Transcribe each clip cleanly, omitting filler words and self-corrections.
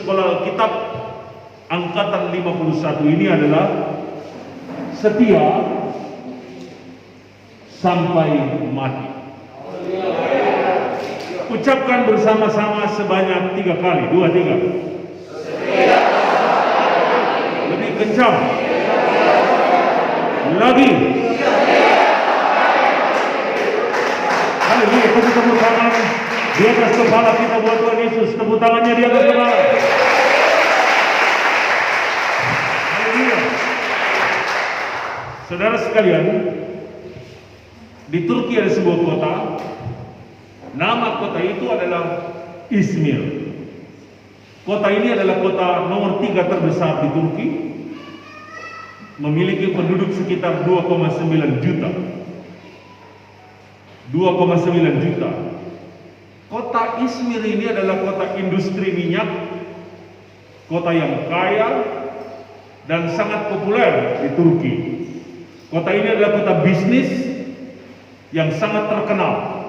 Sekolah Alkitab angkatan 51 ini adalah setia sampai mati. Ucapkan bersama-sama sebanyak 3 kali. 2, 3. Lebih kencang. Lagi. Haleluya. Tepuk tangan di atas kepala kita buat Tuhan Yesus. Tepuk tangannya di atas kepala. Haleluya. Saudara sekalian, di Turki ada sebuah kota. Nama kota itu adalah Izmir. Kota ini adalah kota nomor 3 terbesar di Turki, memiliki penduduk sekitar 2,9 juta. 2,9 juta. Kota Izmir ini adalah kota industri minyak, kota yang kaya dan sangat populer di Turki. Kota ini adalah kota bisnis yang sangat terkenal.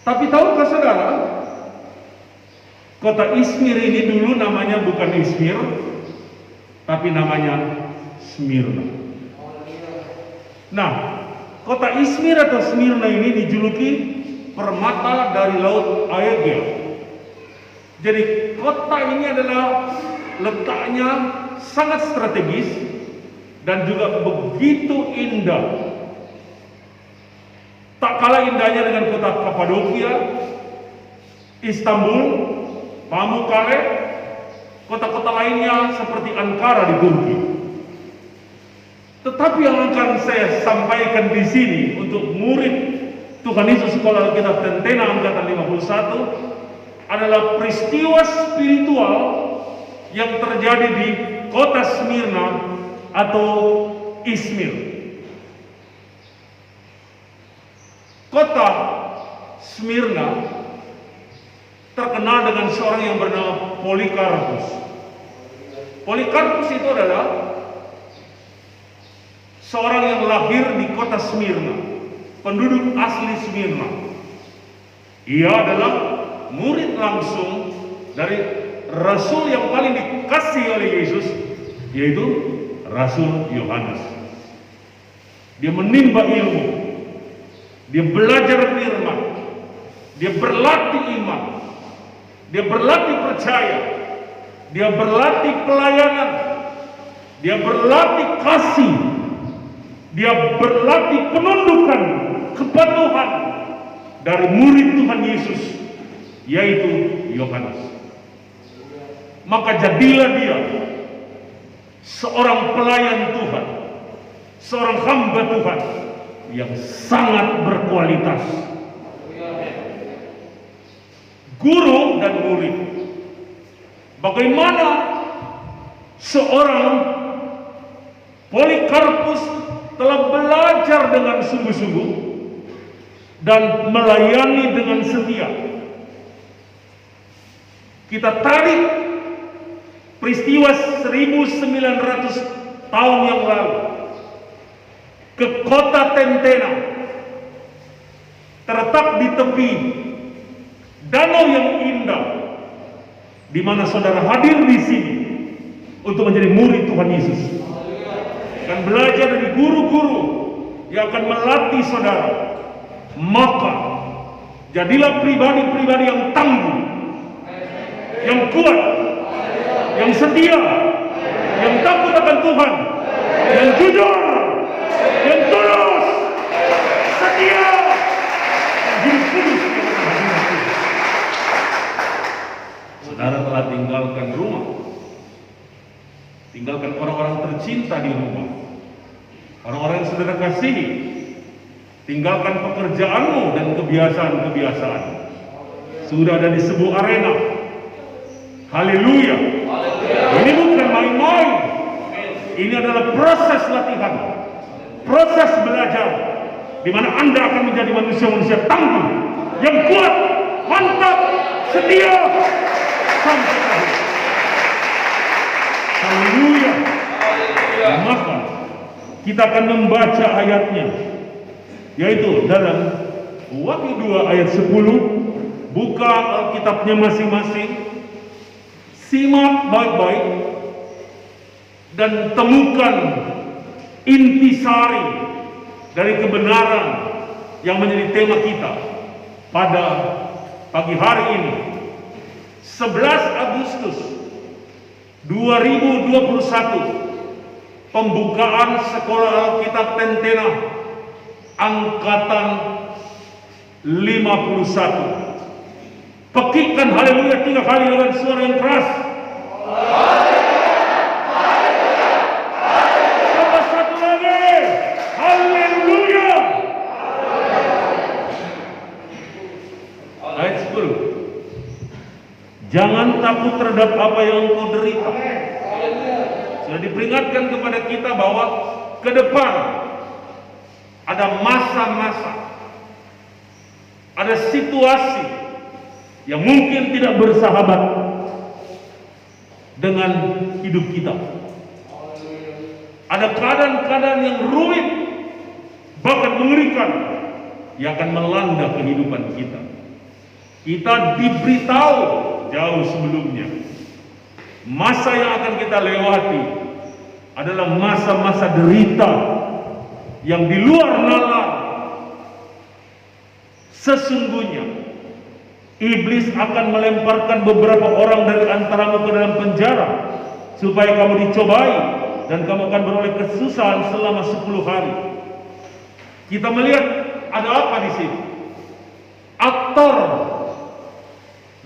Tapi tahukah saudara, kota Izmir ini dulu namanya bukan Izmir, tapi namanya Smyrna. Nah, kota Izmir atau Smyrna ini dijuluki permata dari laut Aegea. Jadi kota ini adalah letaknya sangat strategis dan juga begitu indah. Tak kalah indahnya dengan kota Kapadokia, Istanbul, Pamukkale, kota-kota lainnya seperti Ankara di Turki. Tetapi yang akan saya sampaikan di sini untuk murid Tuhan Yesus Sekolah Alkitab Tentena angkatan 51 adalah peristiwa spiritual yang terjadi di kota Smyrna atau Izmir. Kota Smyrna terkenal dengan seorang yang bernama Polikarpus. Polikarpus itu adalah seorang yang lahir di kota Smyrna, penduduk asli Smyrna. Ia adalah murid langsung dari Rasul yang paling dikasihi oleh Yesus, yaitu Rasul Yohanes. Dia menimba ilmu, dia belajar firman, dia berlatih iman, dia berlatih percaya, dia berlatih pelayanan, dia berlatih kasih, dia berlatih penundukan, kepatuhan dari murid Tuhan Yesus, yaitu Yohanes. Maka jadilah dia seorang pelayan Tuhan, seorang hamba Tuhan yang sangat berkualitas. Guru dan murid. Bagaimana seorang Polikarpus telah belajar dengan sungguh-sungguh dan melayani dengan setia. Kita tarik peristiwa 1900 tahun yang lalu ke kota Tentena, terletak di tepi danau yang indah, di mana saudara hadir di sini untuk menjadi murid Tuhan Yesus, akan belajar dari guru-guru yang akan melatih saudara. Maka jadilah pribadi-pribadi yang tangguh, yang kuat, yang setia, yang takut akan Tuhan, yang jujur, yang tulus, setia, hidup kudus. Saudara telah tinggalkan rumah, tinggalkan orang-orang tercinta di rumah, orang-orang yang saudara kasihi, tinggalkan pekerjaanmu dan kebiasaan-kebiasaan. Sudah ada di sebuah arena. Haleluya. Ini bukan main-main. Ini adalah proses latihan, proses belajar, di mana Anda akan menjadi manusia-manusia tangguh, yang kuat, mantap, setia sampai akhir. Haleluya. Maka kita akan membaca ayatnya, yaitu dalam Wahyu 2 ayat 10. Buka Alkitabnya masing-masing. simak baik-baik dan temukan intisari dari kebenaran yang menjadi tema kita pada pagi hari ini, 11 Agustus 2021, pembukaan Sekolah Alkitab Tentena angkatan 51. Pekikkan haleluya 3 kali dengan suara yang keras. Tambah satu lagi. Haleluya. Ayat 10. Jangan takut terhadap apa yang engkau derita. Sudah diperingatkan kepada kita bahwa ke depan ada masa-masa, ada situasi yang mungkin tidak bersahabat dengan hidup kita. Ada keadaan-keadaan yang rumit, bahkan mengerikan, yang akan melanda kehidupan kita. Kita diberitahu jauh sebelumnya, masa yang akan kita lewati adalah masa-masa derita yang di luar nalar. Sesungguhnya iblis akan melemparkan beberapa orang dari antaramu ke dalam penjara supaya kamu dicobai dan kamu akan beroleh kesusahan selama 10 hari. Kita melihat ada apa di sini? Aktor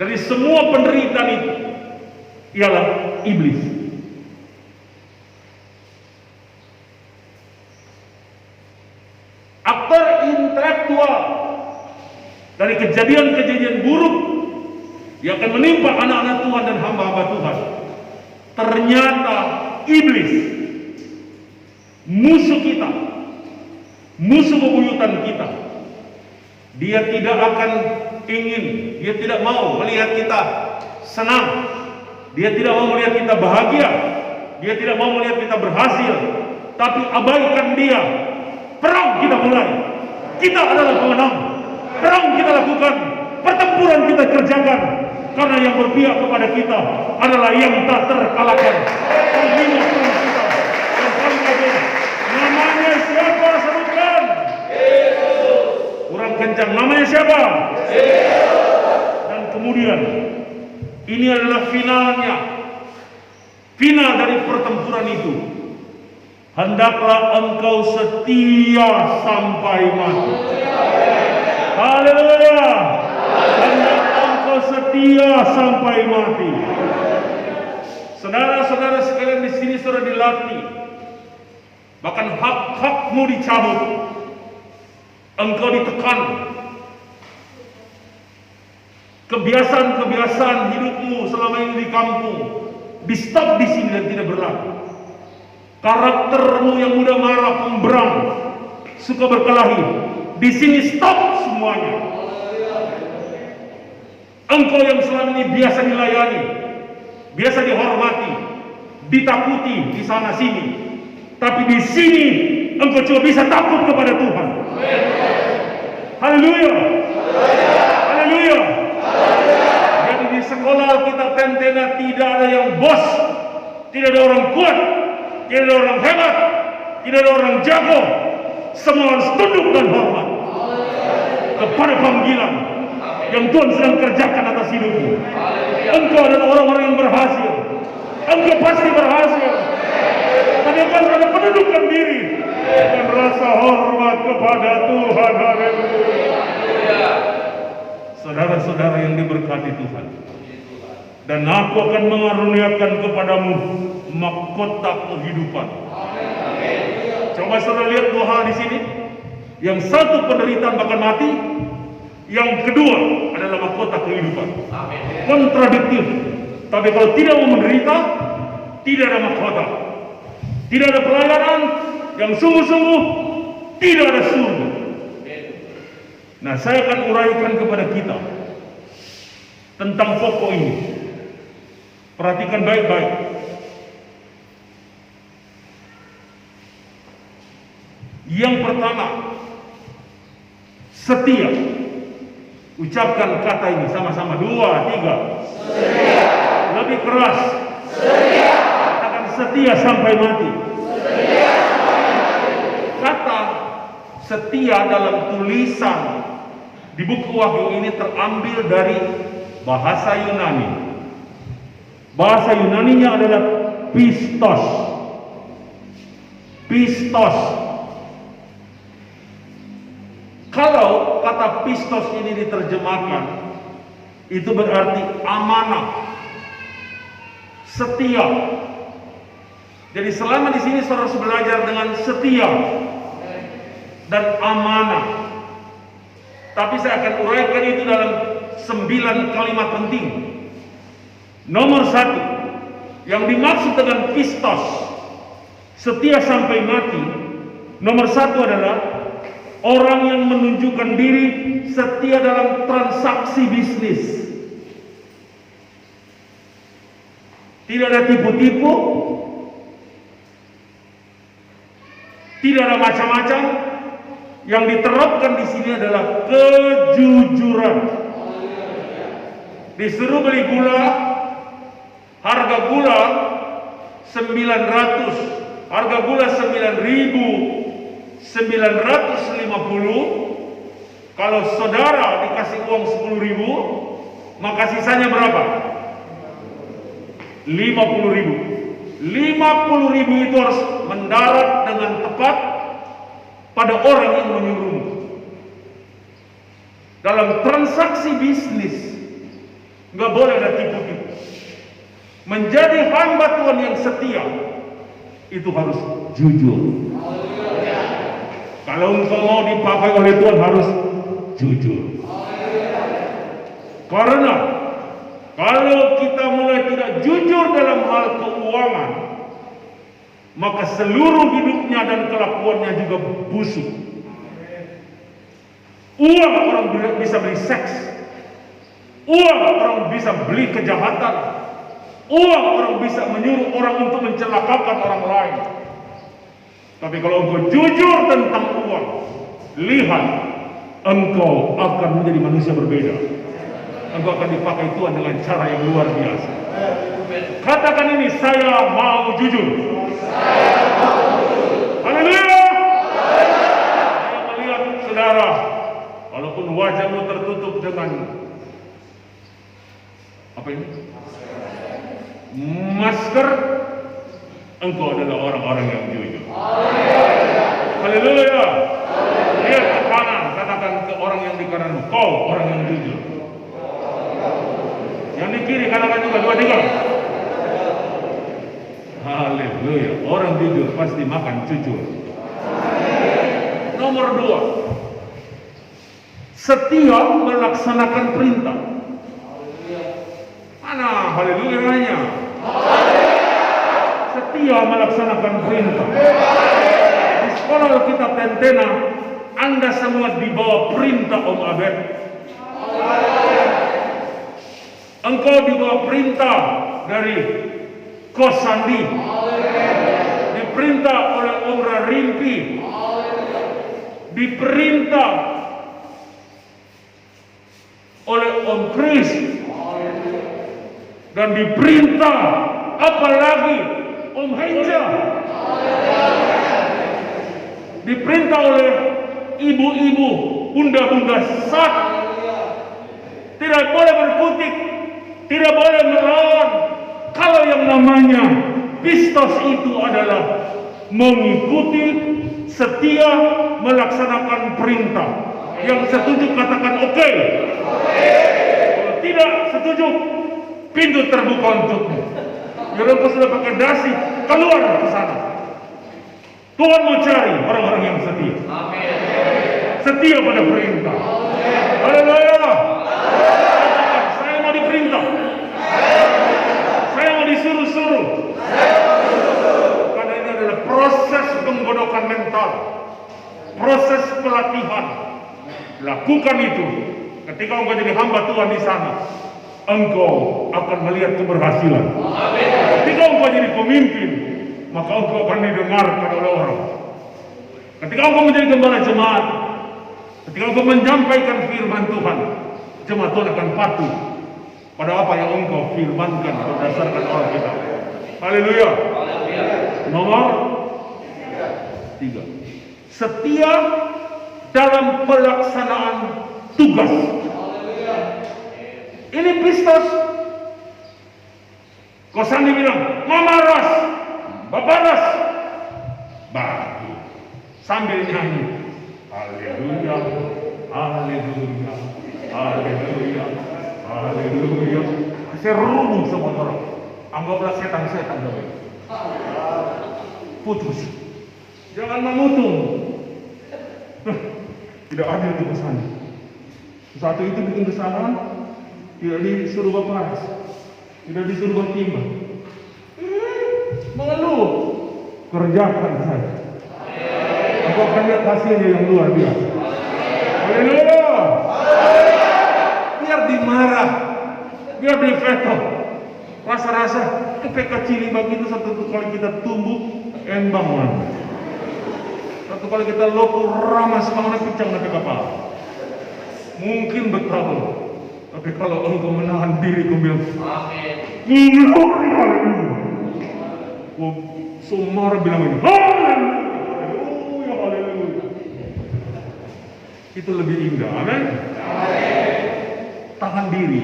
dari semua penderitaan itu ialah iblis. Aktor intelektual dari kejadian-kejadian buruk yang akan menimpa anak-anak Tuhan dan hamba-hamba Tuhan. Ternyata iblis, musuh kita, musuh bebuyutan kita, dia tidak akan ingin, dia tidak mau melihat kita senang, dia tidak mau melihat kita bahagia, dia tidak mau melihat kita berhasil. Tapi abaikan dia. Perang kita mulai, kita adalah pemenang. Perang kita lakukan, pertempuran kita kerjakan, karena yang berpihak kepada kita adalah yang tak terkalahkan. Panglima perang kita yang paling agung, namanya siapa? Sebutkan. Yesus. Kurang kencang, namanya siapa? Yesus. Dan kemudian ini adalah finalnya, final dari pertempuran itu. Hendaklah engkau setia sampai mati. Haleluya. Hendaklah engkau setia sampai mati. Saudara-saudara sekalian, di sini sudah dilatih. Bahkan hak-hakmu dicabut. Engkau ditekan. Kebiasaan-kebiasaan hidupmu selama ini di kampung di stop di sini dan tidak berlaku. Karaktermu yang mudah marah, pemberang, suka berkelahi, di sini stop semuanya. Engkau yang selama ini biasa dilayani, biasa dihormati, ditakuti di sana sini, tapi di sini engkau cuma bisa takut kepada Tuhan. Haleluya. Haleluya. Jadi di sekolah Alkitab Tentena tidak ada yang bos, tidak ada orang kuat, tidak ada orang hebat, tidak ada orang jago. Semua harus tunduk dan hormat kepada panggilan yang Tuhan sedang kerjakan atas hidupmu. Engkau adalah orang-orang yang berhasil. Engkau pasti berhasil. Tapi engkau ada pendudukan diri dan rasa hormat kepada Tuhan. Haleluya. Saudara-saudara yang diberkati Tuhan, dan aku akan mengaruniakan kepadamu mahkota kehidupan. Coba saudara lihat dua hal di sini. Yang satu penderitaan bahkan mati, yang kedua adalah mahkota kehidupan. Kontradiktif. Tapi kalau tidak mau menderita, tidak ada mahkota, tidak ada pelayanan yang sungguh-sungguh, tidak ada surga. Nah, saya akan uraikan kepada kita tentang pokok ini. Perhatikan baik-baik. Yang pertama, setia. Ucapkan kata ini sama-sama, 2, 3. Setia. Lebih keras. Katakan setia sampai mati. Kata setia dalam tulisan di buku Wahyu ini terambil dari bahasa Yunani. Bahasa Yunaninya adalah pistos. Pistos. Kalau kata pistos ini diterjemahkan, itu berarti amanah, setia. Jadi selama di sini saudara belajar dengan setia dan amanah. Tapi saya akan uraikan itu dalam 9 kalimat penting. Nomor 1, yang dimaksud dengan pistos, setia sampai mati. Nomor 1 adalah orang yang menunjukkan diri setia dalam transaksi bisnis. Tidak ada tipu-tipu, tidak ada macam-macam. Yang diterapkan di sini adalah kejujuran. Disuruh beli gula, harga gula 900, harga gula 9.950. Kalau saudara dikasih uang 10.000, maka sisanya berapa? 50.000. 50.000 itu harus mendarat dengan tepat pada orang yang menyuruhmu. Dalam transaksi bisnis nggak boleh ada tipu-tipu. Menjadi hamba Tuhan yang setia itu harus jujur. Kalau engkau mau dipakai oleh Tuhan harus jujur. Karena kalau kita mulai tidak jujur dalam hal keuangan, maka seluruh hidupnya dan kelakuannya juga busuk. Uang orang bisa beli seks. Uang orang bisa beli kejahatan. Uang orang bisa menyuruh orang untuk mencelakakan orang lain. Tapi kalau engkau jujur tentang uang, lihat, engkau akan menjadi manusia berbeda. Engkau akan dipakai Tuhan dengan cara yang luar biasa. Katakan ini, saya mau jujur. Haleluya. Saya melihat saudara, walaupun wajahmu tertutup dengan apa ini? Masker, engkau adalah orang-orang yang jujur. Haleluya. Lihat ke kanan, katakan ke orang yang di kananmu, kau orang yang jujur. Yang di kiri katakan juga, 2, 3. Haleluya. Orang jujur pasti makan cucur. Nomor 2, setia melaksanakan perintah. Mana haleluya-nya? Setia melaksanakan perintah. Di sekolah Alkitab Tentena, Anda semua di bawah perintah Om Abed. Engkau di bawah perintah dari Kosandi, diperintah oleh Om Rarimpi, diperintah oleh Om Kris, dan diperintah apalagi Om Henja, diperintah oleh ibu-ibu, bunda-bunda sat. Tidak boleh berkutik, tidak boleh melawan. Kalau yang namanya pistos itu adalah mengikuti, setia, melaksanakan perintah. Yang setuju katakan oke. Kalau tidak setuju, pintu terbuka untukmu. Kalau kau sudah pakai dasi, keluar ke sana. Tuhan mau cari orang-orang yang setia. Setia pada perintah. Haleluya. Saya mau diperintah. Saya mau disuruh-suruh. Karena ini adalah proses penggodokan mental, proses pelatihan. Lakukan itu. Ketika engkau jadi hamba Tuhan di sana, engkau akan melihat keberhasilan. Ketika engkau jadi pemimpin, maka engkau akan didengarkan oleh orang. Ketika engkau menjadi gembala jemaat, ketika engkau menyampaikan firman Tuhan, jemaat Tuhan akan patuh. pada apa yang Engkau firmankan berdasarkan Alkitab. Haleluya. Nomor 3, setia dalam pelaksanaan tugas. Ini Pistos. Kosandi bilang, mamaras, babaras, bagus. Sambil nyanyi, haleluya, haleluya, haleluya, haleluya. Serumung semua orang. Anggaplah setan-setan dong. Putus. Jangan memutung. Tidak adil di sana. Satu itu bikin kesalahan, tidak disuruh baparas, tidak disuruh bertimbang. Mengeluh, kerjakan saja. Engkau akan lihat hasilnya yang luar biasa. Haleluya. Biar dimarah, biar diveto. Rasa-rasa kecil begitu satu kali kita tumbuh embang. Satu kali kita lopo ramas semangat pecang dari kepala. Mungkin bertahun, tapi kalau engkau menahan diri, kau bilang, amin. Semua bilang ini, haleluya, haleluya. Itu lebih indah, amin. Tahan diri,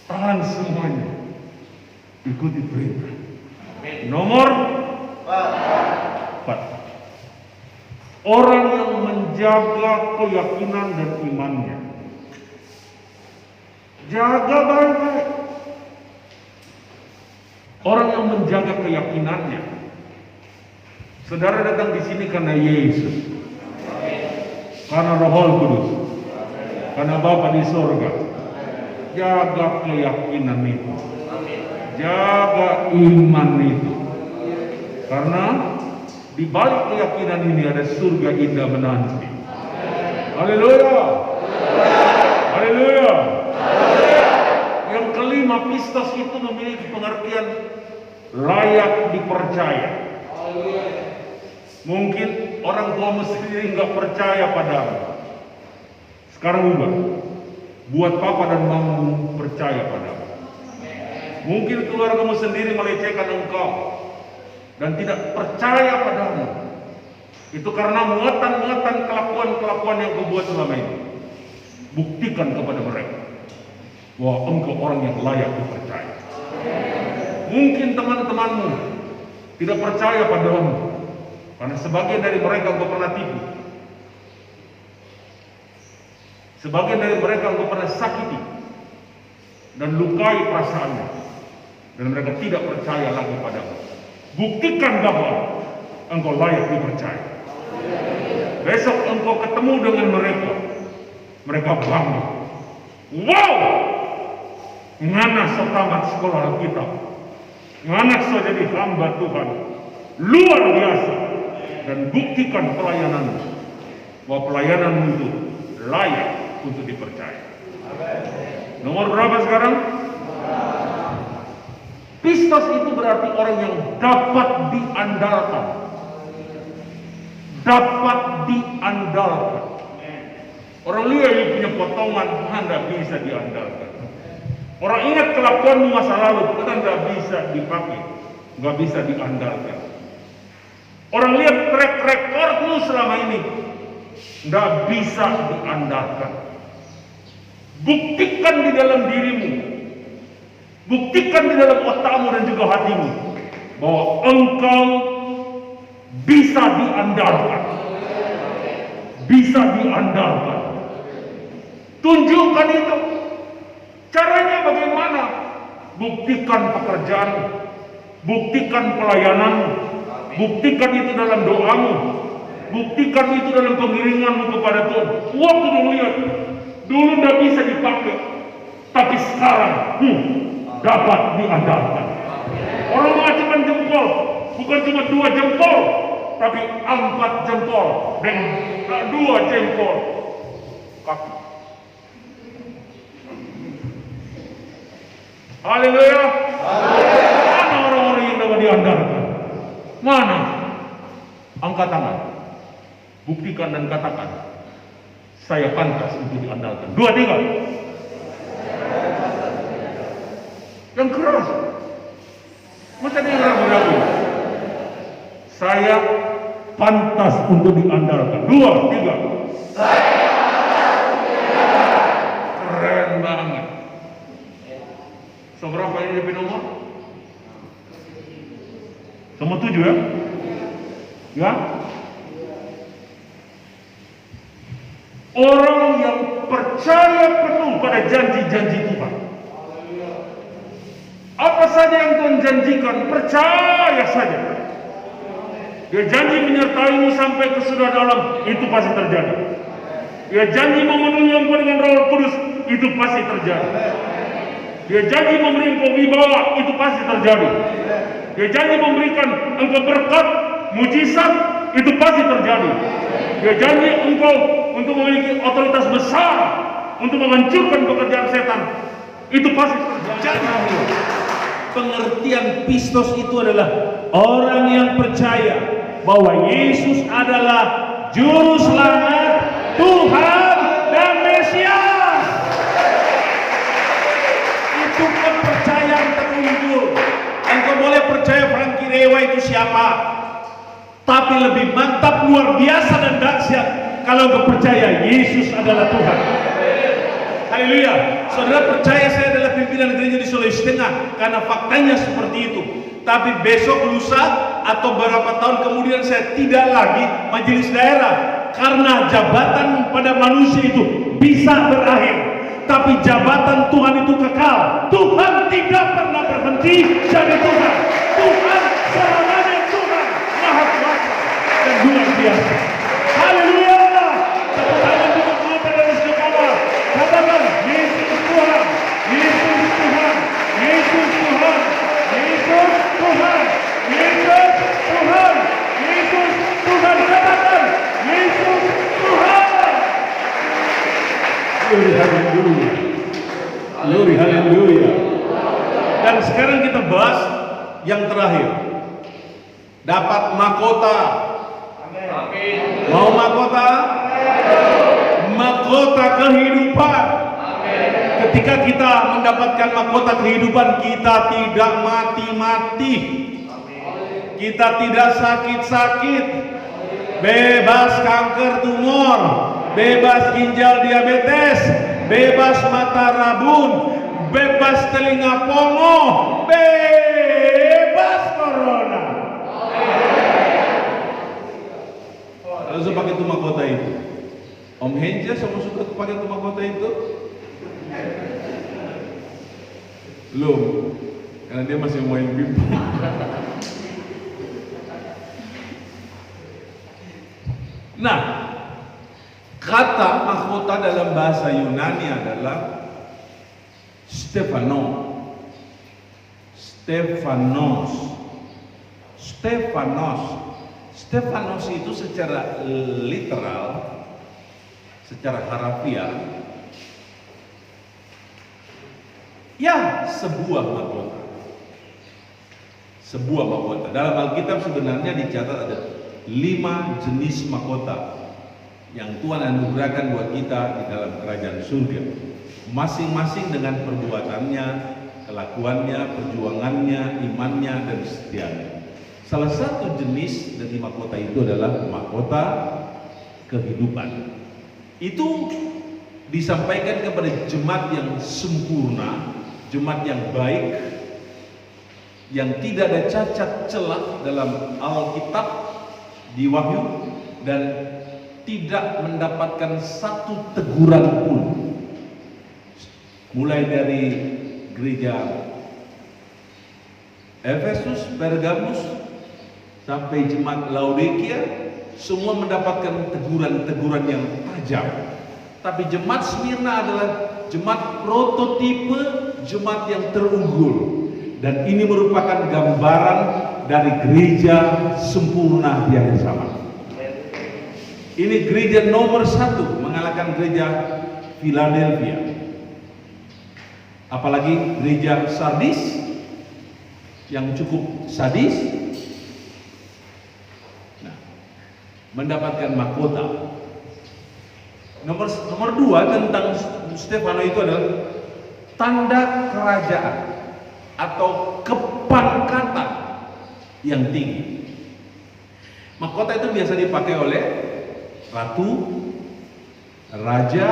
tahan semuanya, ikuti perintah. Nomor 4, orang yang menjaga keyakinan dan imannya. Jaga baik-baik. Orang yang menjaga keyakinannya. Saudara datang di sini karena Yesus, karena Roh Kudus, karena Bapa di sorga. Jaga keyakinan itu, jaga iman itu, karena di balik keyakinan ini ada surga indah menanti. Haleluya. Haleluya. Yang kelima, Pistos itu memiliki pengertian layak dipercaya. Mungkin orang tuamu sendiri nggak percaya padamu. Sekarang ubah, buat papa dan mamamu percaya padamu. Mungkin keluargamu sendiri melecehkan engkau dan tidak percaya padamu. Itu karena muatan-muatan kelakuan-kelakuan yang kau buat selama ini. Buktikan kepada mereka bahwa engkau orang yang layak dipercaya. Mungkin teman-temanmu tidak percaya padamu karena sebagian dari mereka engkau pernah tipu. Sebagian dari mereka engkau pernah sakiti dan lukai perasaannya, dan mereka tidak percaya lagi padamu. Buktikan bahwa engkau layak dipercaya. Besok engkau ketemu dengan mereka, mereka bangga. Wow, ngana so tamat sekolah Alkitab, ngana so jadi hamba Tuhan, luar biasa. Dan buktikan pelayananmu, bahwa pelayananmu itu layak untuk dipercaya. Nomor berapa sekarang? Pistos itu berarti orang yang dapat diandalkan. Dapat diandalkan. Orang lihat yang punya potongan, Anda bisa diandalkan. Orang ingat kelakuanmu masa lalu, Anda bisa dipakai, nggak bisa diandalkan. Orang lihat track recordmu selama ini, nggak bisa diandalkan. Buktikan di dalam dirimu, buktikan di dalam otakmu dan juga hatimu bahwa engkau bisa diandalkan. Bisa diandalkan. Tunjukkan itu. Caranya bagaimana? Buktikan pekerjaanmu, buktikan pelayananmu, buktikan itu dalam doamu, buktikan itu dalam pengiringanmu kepada Tuhan. Waktu dulu lihat, dulu tidak bisa dipakai, tapi sekarang dapat diandalkan. Orang mengacungkan jempol, bukan cuma 2 jempol, tapi 4 jempol dan 2 jempol kaki. Haleluya. Mana orang-orang yang dapat diandalkan? Mana? Angkat tangan, buktikan dan katakan, saya pantas untuk diandalkan. 2, 3. yang keras. Masa dia ragu-ragu? Saya pantas untuk diandalkan. 2, 3. Keren banget. Seberapa ini DP nomor? Sama 7 ya? Ya? Orang yang percaya penuh pada janji-janji Tuhan. Apa saja yang Tuhan janjikan, percaya saja. Dia janji menyertaimu sampai ke sudah dalam, itu pasti terjadi. Dia janji memenuhi engkau dengan Roh Kudus, itu pasti terjadi. Dia janji memberi engkau wibawa, itu pasti terjadi. Dia janji memberikan engkau berkat, mujizat, itu pasti terjadi. Dia janji engkau untuk memiliki otoritas besar untuk menghancurkan pekerjaan setan, itu pasti terjadi. Pengertian pistos itu adalah orang yang percaya bahwa Yesus adalah juru selamat, Tuhan dan Mesias. Itu kepercayaan terukur. Engkau boleh percaya Frankie Rewa itu siapa, tapi lebih mantap, luar biasa dan dahsyat kalau engkau percaya Yesus adalah Tuhan. Haleluya. Saudara percaya saya adalah pimpinan gereja di Sulawesi Tengah karena faktanya seperti itu. Tapi besok, lusa, atau beberapa tahun kemudian saya tidak lagi majelis daerah, karena jabatan pada manusia itu bisa berakhir, tapi jabatan Tuhan itu kekal. Tuhan tidak pernah berhenti jadi Tuhan. Tuhan selamanya Tuhan, Maha Kuasa dan luar biasa. Haleluya. Tepuk tangan untuk kita dari segala. Katakan Yesus Tuhan, Yesus Tuhan, Yesus Tuhan, Yesus Tuhan, Yesus Tuhan, Yesus Tuhan. Katakan Yesus Tuhan. Glory haleluya. Glory haleluya. Dan sekarang kita bahas yang terakhir. Dapat mahkota. Amin. Mau mahkota? Mahkota kehidupan. Amin. Ketika kita mendapatkan mahkota kehidupan, kita tidak mati-mati. Kita tidak sakit-sakit. Bebas kanker tumor, bebas ginjal diabetes, bebas mata rabun, bebas telinga pongo, bebas corona. Lalu pakai itu mahkota itu. Om Henja sama suka pakai itu mahkota itu? Belum, karena dia masih main pipa. Nah, kata mahkota dalam bahasa Yunani adalah Stephanos. Stephanos itu secara literal, secara harafiah, ya sebuah mahkota. Sebuah mahkota. Dalam Alkitab sebenarnya dicatat ada 5 jenis mahkota yang Tuhan anugerahkan buat kita di dalam kerajaan surga, masing-masing dengan perbuatannya, kelakuannya, perjuangannya, imannya, dan setianya. Salah satu jenis dari mahkota itu adalah mahkota kehidupan. Itu disampaikan kepada jemaat yang sempurna, jemaat yang baik, yang tidak ada cacat celah dalam Alkitab, di Wahyu, dan tidak mendapatkan satu teguran pun, mulai dari gereja Efesus, Pergamus, sampai jemaat Laodikia, semua mendapatkan teguran-teguran yang tajam. Tapi jemaat Smyrna adalah jemaat prototipe, jemaat yang terunggul, dan ini merupakan gambaran dari gereja sempurna yang sama. Ini gereja nomor 1 mengalahkan gereja Philadelphia. Apalagi gereja Sardis yang cukup sadis, nah, mendapatkan mahkota. Nomor 2 tentang Stephanos itu adalah tanda kerajaan. atau kepangkatan yang tinggi. Mahkota itu biasa dipakai oleh ratu, raja.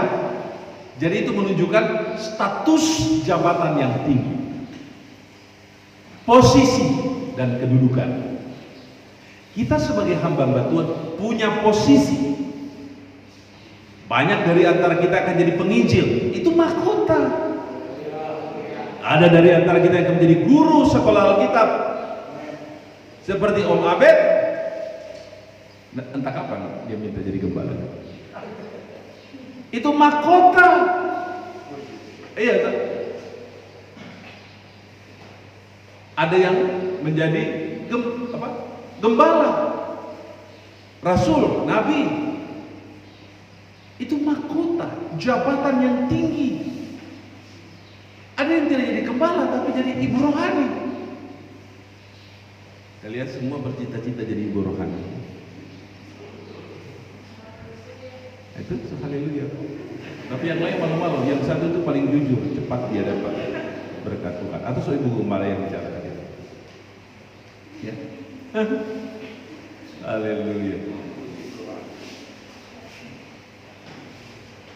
Jadi itu menunjukkan status jabatan yang tinggi, posisi dan kedudukan. Kita sebagai hamba Tuhan punya posisi. Banyak dari antara kita akan jadi penginjil, itu mahkota. Ada dari antara kita yang akan menjadi guru sekolah Alkitab, seperti Om Abed. Entah kapan dia minta jadi gembala. Itu mahkota. Iya kan? Ada yang menjadi gembala, rasul, nabi. Itu mahkota, jabatan yang tinggi. Ada yang tidak jadi gembala tapi jadi ibu rohani. Kalian semua bercita-cita jadi ibu rohani. Itu haleluya. Tapi yang lain malu-malu. Yang satu itu paling jujur, cepat dia dapat berkat Tuhan. Atau so ibu gembala yang bicara tadi. Ya. Haleluya.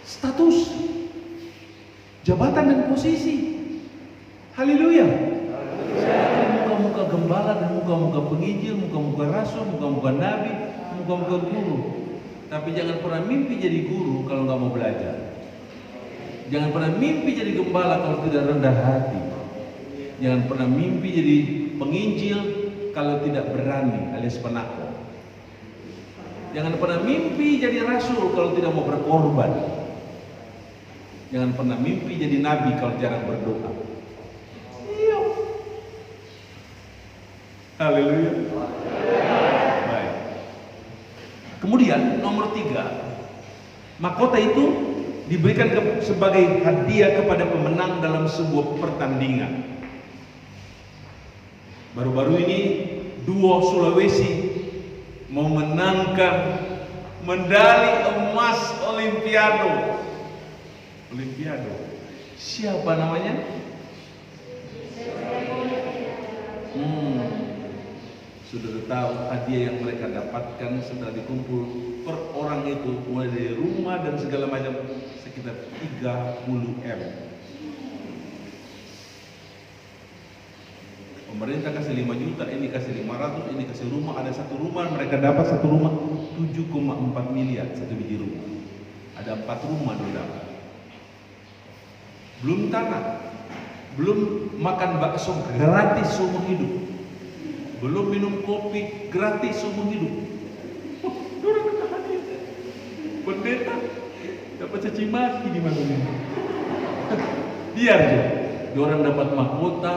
Status, jabatan dan posisi. Haleluya. Muka-muka gembala dan muka-muka penginjil, muka-muka rasul, muka-muka nabi, muka-muka guru. Tapi jangan pernah mimpi jadi guru kalau nggak mau belajar. Jangan pernah mimpi jadi gembala kalau tidak rendah hati. Jangan pernah mimpi jadi penginjil kalau tidak berani alias penakut. Jangan pernah mimpi jadi rasul kalau tidak mau berkorban. Jangan pernah mimpi jadi nabi kalau jarang berdoa. Iya. Haleluya. Baik. Kemudian nomor 3, mahkota itu diberikan sebagai hadiah kepada pemenang dalam sebuah pertandingan. Baru-baru ini duo Sulawesi memenangkan medali emas Olimpiade. Siapa namanya? Sudah tahu hadiah yang mereka dapatkan setelah dikumpul per orang itu mulai dari rumah dan segala macam sekitar 30 M. Pemerintah kasih 5 juta, ini kasih 500, ini kasih rumah. Ada satu rumah mereka dapat satu rumah 7,4 miliar satu biji rumah. Ada 4 rumah dapat. Belum tanah, belum makan bakso gratis seumur hidup, belum minum kopi gratis seumur hidup. Orang kata hadiah, pendeta dapat caci maki di mana ini? Biar aja, orang dapat mahkota,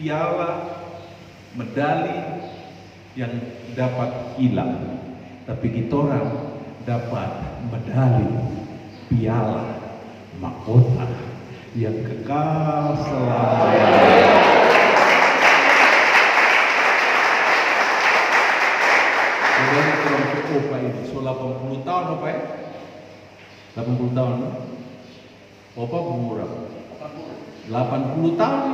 piala, medali yang dapat hilang, tapi kita orang dapat medali, piala, mahkota yang kekal selamanya. Kemudian kurang cukup ini, so 80 tahun apa ya? 80 tahun, apa berapa? 80 tahun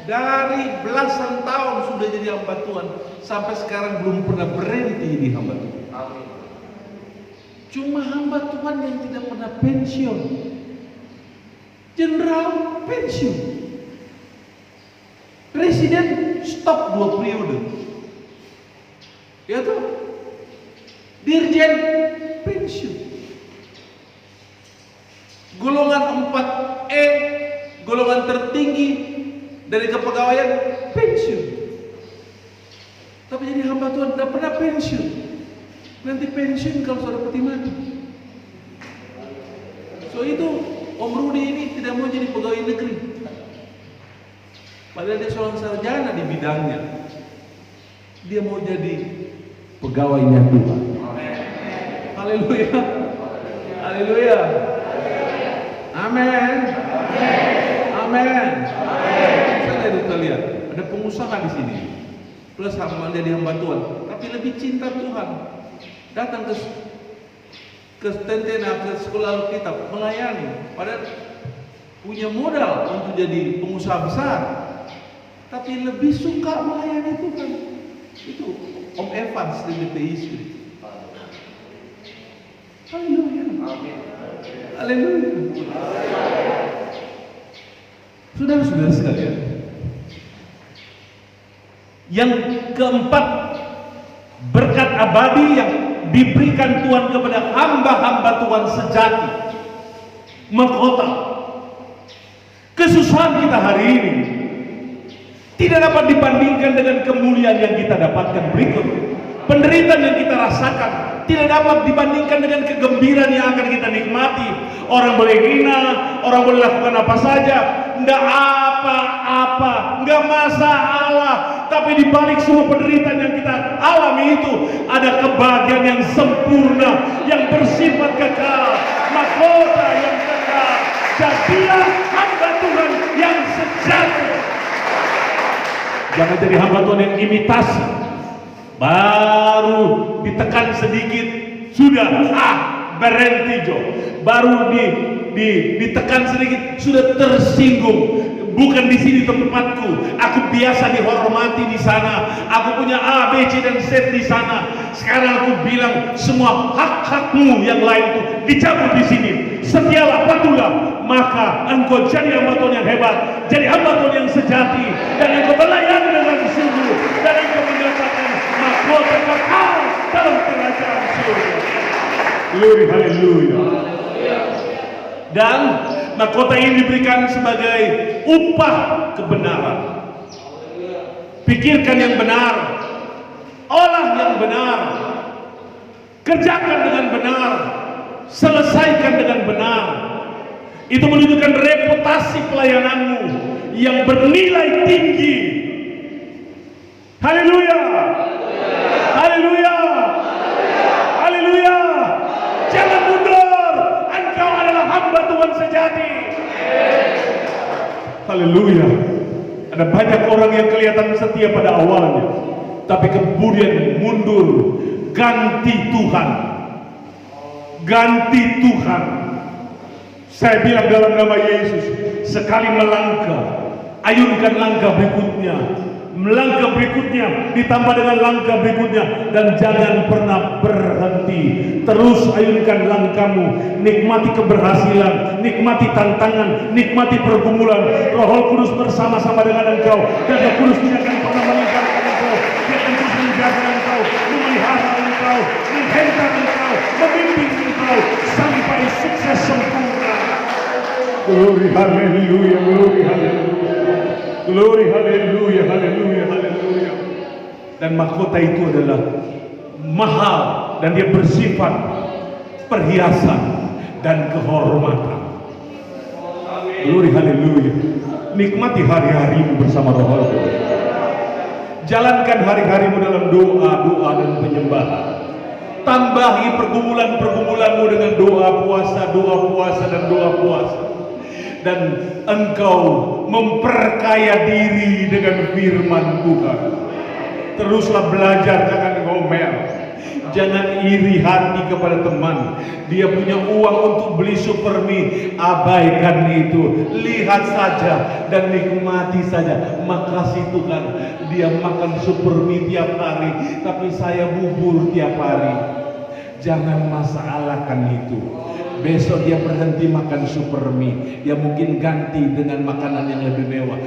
dari belasan tahun sudah jadi hamba Tuhan, sampai sekarang belum pernah berhenti di hamba Tuhan. Cuma hamba Tuhan yang tidak pernah pensiun. Jenderal pensiun, presiden stop 2 periode, ya toh, dirjen pensiun, golongan 4E, golongan tertinggi dari kepegawaian pensiun. Tapi jadi hamba Tuhan tidak pernah pensiun. Nanti pensiun kalau sudah peti mati. So itu Om Rudi ini tidak mau jadi pegawai negeri, padahal dia seorang sarjana di bidangnya. Dia mau jadi pegawainya Tuhan. Haleluya, haleluya, amin, amin. Saya kita lihat ada pengusaha di sini, plus hamba dia hamba Tuhan, tapi lebih cinta Tuhan. Datang ke Tentena, ke sekolah Alkitab, melayani, padahal punya modal untuk jadi pengusaha besar, tapi lebih suka melayani Tuhan. Itu Om Evans di DPI Street. Haleluya. Haleluya. Saudara-saudara sekalian, yang keempat, berkat abadi yang diberikan Tuhan kepada hamba-hamba Tuhan sejati, mahkota. Kesusahan kita hari ini tidak dapat dibandingkan dengan kemuliaan yang kita dapatkan berikut. Penderitaan yang kita rasakan tidak dapat dibandingkan dengan kegembiraan yang akan kita nikmati. Orang boleh hina, orang boleh lakukan apa saja, enggak apa-apa, enggak masalah. Tapi di balik semua penderitaan yang kita alami itu ada kebahagiaan yang sempurna, yang bersifat kekal, mahkota yang kekal. Jadilah hamba Tuhan yang sejati. Jangan jadi hamba Tuhan yang imitasi. Baru ditekan sedikit sudah berhenti Jo. Baru ditekan sedikit sudah tersinggung. Bukan di sini tempatku. Aku biasa dihormati di sana. Aku punya A, B, C dan Z di sana. Sekarang aku bilang semua hak-hakmu yang lain itu dicabut di sini. Setialah, patuhlah, maka engkau jadi hamba Tuhan yang hebat, jadi hamba Tuhan yang sejati, dan engkau melayani dengan sungguh, dan engkau mendapatkan mahkota kekal dalam kerajaan surga. Glory, haleluya. Dan mahkota ini diberikan sebagai upah kebenaran. Pikirkan yang benar, olah yang benar, kerjakan dengan benar, selesaikan dengan benar. Itu menunjukkan reputasi pelayananmu yang bernilai tinggi. Haleluya. Haleluya. Haleluya. Jangan mundur. Engkau adalah hamba Tuhan sejati. Haleluya. Ada banyak orang yang kelihatan setia pada awalnya, tapi kemudian mundur. Ganti Tuhan. Ganti Tuhan. Saya bilang dalam nama Yesus, sekali melangkah, ayunkan langkah berikutnya, melangkah berikutnya, ditambah dengan langkah berikutnya, dan jangan pernah berhenti. Terus ayunkan langkahmu, nikmati keberhasilan, nikmati tantangan, nikmati pergumulan. Roh Kudus bersama-sama dengan engkau, dan Roh Kudus tidak akan pernah meninggalkan engkau. Dia akan terus menjaga engkau, memelihara engkau, menghentak engkau, membimbing engkau sampai sukses sempurna. Glory, haleluya, glory, haleluya, glory, haleluya, haleluya, haleluya. Dan mahkota itu adalah mahal, dan dia bersifat perhiasan dan kehormatan. Glory, haleluya. Nikmati hari-harimu bersama Roh Allah. Jalankan hari-harimu dalam doa dan penyembahan. Tambahi pergumulan-pergumulanmu dengan doa puasa, dan doa puasa. Dan engkau memperkaya diri dengan firman Tuhan. Teruslah belajar, jangan ngomel, jangan iri hati kepada teman. Dia punya uang untuk beli supermi, abaikan itu. Lihat saja dan nikmati saja. Makasih Tuhan, dia makan supermi tiap hari, tapi saya bubur tiap hari. Jangan masalahkan itu. Besok dia berhenti makan supermi, dia mungkin ganti dengan makanan yang lebih mewah.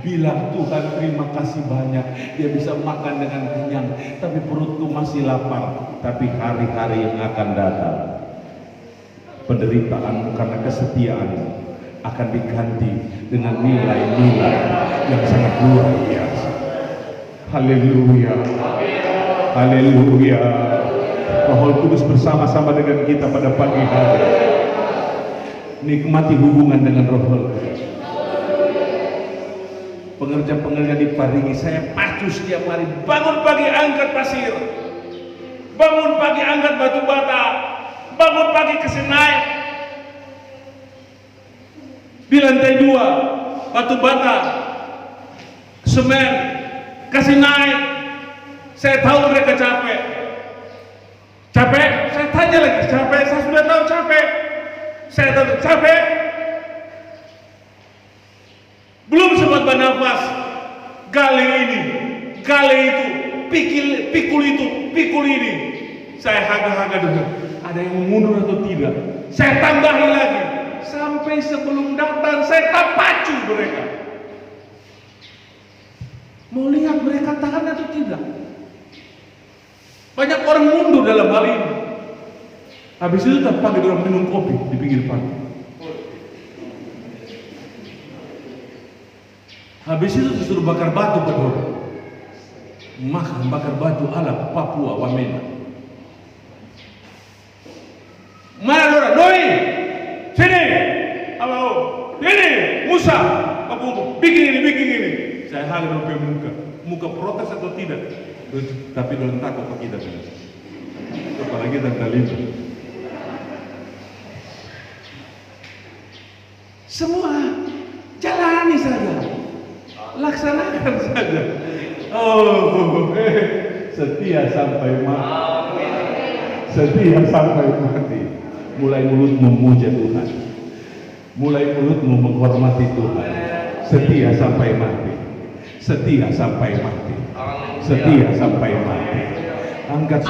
Bilang Tuhan terima kasih banyak, dia bisa makan dengan kenyang, tapi perutku masih lapar. Tapi hari-hari yang akan datang, penderitaanmu karena kesetiaanmu akan diganti dengan nilai-nilai yang sangat luar biasa. Haleluya. Haleluya. Roh Kudus bersama-sama dengan kita pada pagi hari. Nikmati hubungan dengan Roh Kudus. Pengerja-pengerja di Parigi, saya pacu setiap hari. Bangun pagi angkat pasir, bangun pagi angkat batu bata, bangun pagi kasih naik di lantai 2 batu bata, semen, kasih naik. Saya tahu mereka capek. Capek? Saya tanya lagi, capek? Saya sudah tahu capek. Saya tahu capek. Belum sempat bernafas, Gale ini, gale itu, pikul itu, pikul ini. Saya haga-haga dengar, ada yang mundur atau tidak. Saya tambahin lagi, sampai sebelum datang saya tak pacu mereka. Mau lihat mereka tahan atau tidak. Banyak orang mundur dalam hal ini. Habis itu tak pakai orang minum kopi di pinggir pantai. Habis itu disuruh bakar batu pada orang. Makan bakar batu ala Papua Wamena. Mana orang? Noi, sini. Halo, ini Musa. Aku bikin ini. Saya halang sampai muka protes atau tidak? Tapi dalam takut apa kita kan? Apalagi tentang itu. Semua jalani saja, laksanakan saja. Oh, setia sampai mati. Setia sampai mati. Mulai mulutmu memuja Tuhan, mulai mulutmu menghormati Tuhan. Setia sampai mati. Setia sampai mati. Setia sampai mati. Angkat.